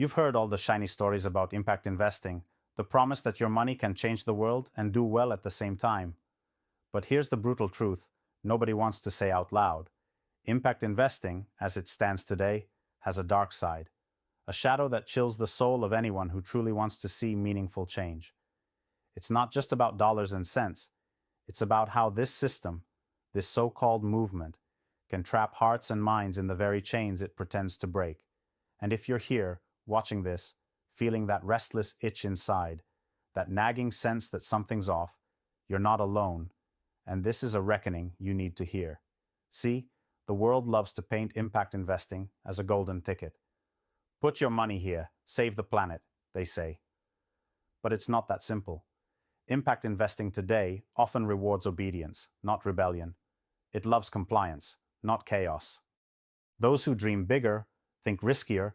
You've heard all the shiny stories about impact investing, the promise that your money can change the world and do well at the same time. But here's the brutal truth nobody wants to say out loud. Impact investing, as it stands today, has a dark side, a shadow that chills the soul of anyone who truly wants to see meaningful change. It's not just about dollars and cents, it's about how this system, this so called movement, can trap hearts and minds in the very chains it pretends to break. And if you're here, watching this, feeling that restless itch inside, that nagging sense that something's off, you're not alone, and this is a reckoning you need to hear. See, the world loves to paint impact investing as a golden ticket. Put your money here, save the planet, they say. But it's not that simple. Impact investing today often rewards obedience, not rebellion. It loves compliance, not chaos. Those who dream bigger, think riskier,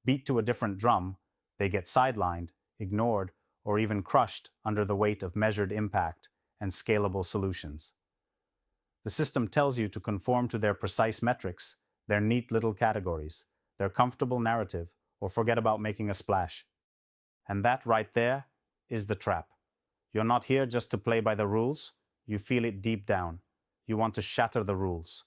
beat to a different drum, they get sidelined, ignored, or even crushed under the weight of measured impact and scalable solutions. The system tells you to conform to their precise metrics, their neat little categories, their comfortable narrative, or forget about making a splash. And that right there is the trap. You're not here just to play by the rules, you feel it deep down. You want to shatter the rules.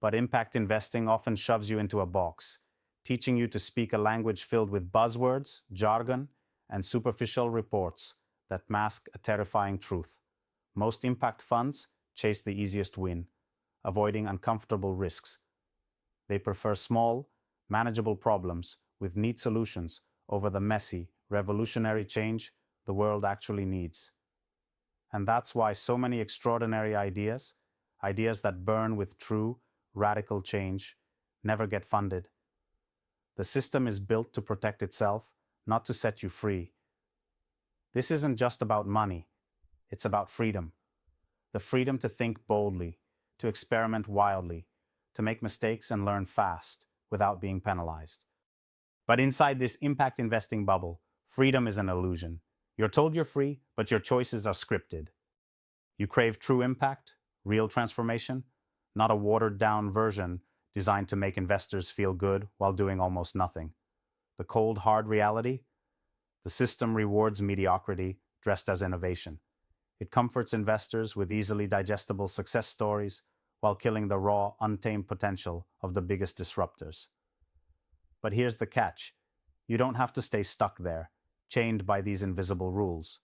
But impact investing often shoves you into a box, teaching you to speak a language filled with buzzwords, jargon, and superficial reports that mask a terrifying truth. Most impact funds chase the easiest win, avoiding uncomfortable risks. They prefer small, manageable problems with neat solutions over the messy, revolutionary change the world actually needs. And that's why so many extraordinary ideas, ideas that burn with true, radical change, never get funded. The system is built to protect itself, not to set you free. This isn't just about money, it's about freedom. The freedom to think boldly, to experiment wildly, to make mistakes and learn fast without being penalized. But inside this impact investing bubble, freedom is an illusion. You're told you're free, but your choices are scripted. You crave true impact, real transformation, not a watered-down version designed to make investors feel good while doing almost nothing. The cold, hard reality? The system rewards mediocrity dressed as innovation. It comforts investors with easily digestible success stories while killing the raw, untamed potential of the biggest disruptors. But here's the catch. You don't have to stay stuck there, chained by these invisible rules.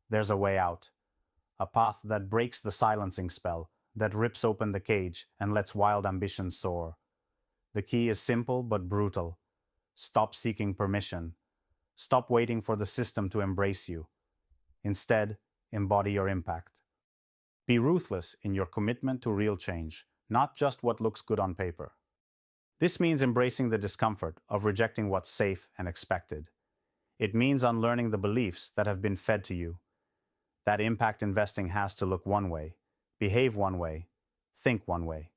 There's a way out. A path that breaks the silencing spell, that rips open the cage and lets wild ambitions soar. The key is simple but brutal. Stop seeking permission. Stop waiting for the system to embrace you. Instead, embody your impact. Be ruthless in your commitment to real change, not just what looks good on paper. This means embracing the discomfort of rejecting what's safe and expected. It means unlearning the beliefs that have been fed to you. That impact investing has to look one way, behave one way, think one way.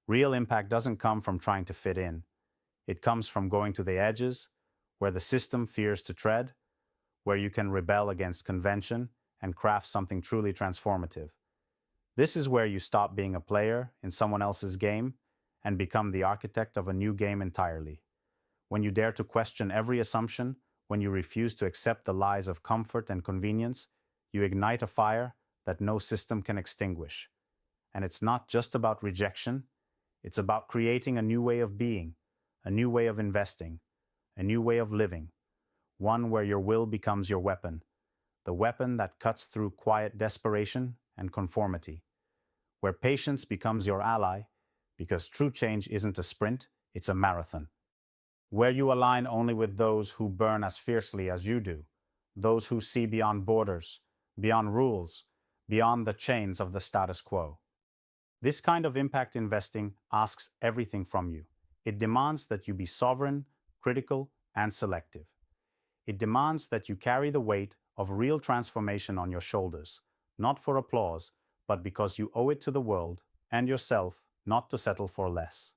Real impact doesn't come from trying to fit in. It comes from going to the edges, where the system fears to tread, where you can rebel against convention and craft something truly transformative. This is where you stop being a player in someone else's game and become the architect of a new game entirely. When you dare to question every assumption, when you refuse to accept the lies of comfort and convenience, you ignite a fire that no system can extinguish. And it's not just about rejection, it's about creating a new way of being, a new way of investing, a new way of living, one where your will becomes your weapon, the weapon that cuts through quiet desperation and conformity, where patience becomes your ally, because true change isn't a sprint, it's a marathon, where you align only with those who burn as fiercely as you do, those who see beyond borders, beyond rules, beyond the chains of the status quo. This kind of impact investing asks everything from you. It demands that you be sovereign, critical, and selective. It demands that you carry the weight of real transformation on your shoulders, not for applause, but because you owe it to the world and yourself not to settle for less.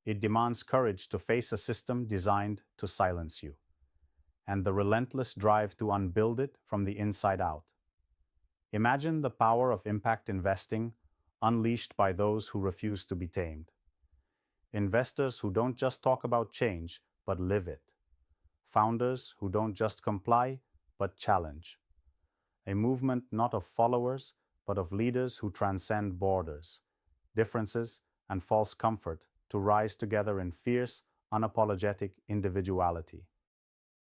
It demands courage to face a system designed to silence you, and the relentless drive to unbuild it from the inside out. Imagine the power of impact investing unleashed by those who refuse to be tamed. Investors who don't just talk about change, but live it. founders who don't just comply, but challenge. A movement not of followers, but of leaders who transcend borders, differences, and false comfort to rise together in fierce, unapologetic individuality.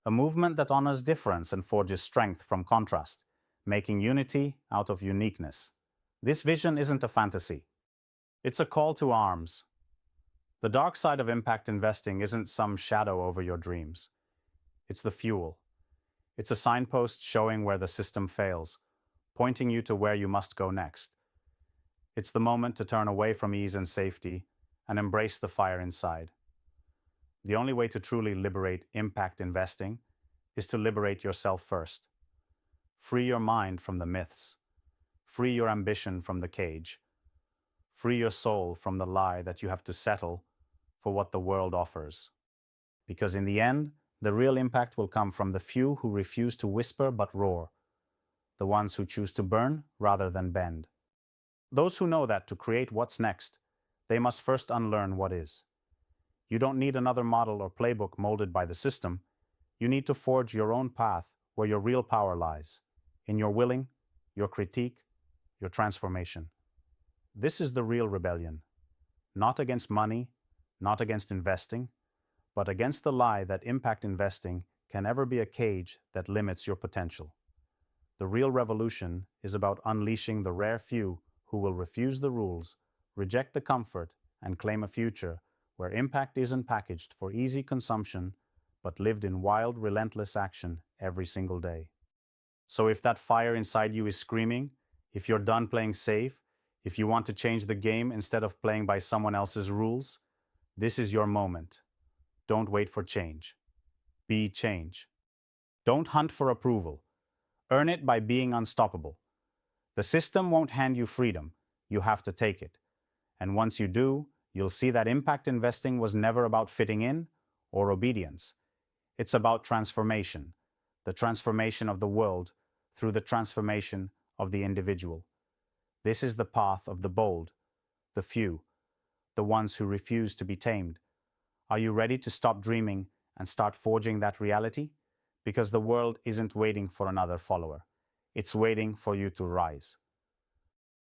A movement that honors difference and forges strength from contrast, making unity out of uniqueness. This vision isn't a fantasy. It's a call to arms. The dark side of impact investing isn't some shadow over your dreams. It's the fuel. It's a signpost showing where the system fails, pointing you to where you must go next. It's the moment to turn away from ease and safety and embrace the fire inside. The only way to truly liberate impact investing is to liberate yourself first. Free your mind from the myths. Free your ambition from the cage. Free your soul from the lie that you have to settle for what the world offers. Because in the end, the real impact will come from the few who refuse to whisper but roar, the ones who choose to burn rather than bend. Those who know that to create what's next, they must first unlearn what is. You don't need another model or playbook molded by the system. You need to forge your own path where your real power lies, in your willing, your critique, your transformation. This is the real rebellion, not against money, not against investing, but against the lie that impact investing can ever be a cage that limits your potential. The real revolution is about unleashing the rare few who will refuse the rules, reject the comfort, and claim a future where impact isn't packaged for easy consumption, but lived in wild, relentless action every single day. So if that fire inside you is screaming, if you're done playing safe, if you want to change the game instead of playing by someone else's rules, this is your moment. Don't wait for change. Be change. Don't hunt for approval. Earn it by being unstoppable. The system won't hand you freedom. You have to take it. And once you do, you'll see that impact investing was never about fitting in or obedience. It's about transformation, the transformation of the world through the transformation of the individual. This is the path of the bold, the few, the ones who refuse to be tamed. Are you ready to stop dreaming and start forging that reality? Because the world isn't waiting for another follower. It's waiting for you to rise.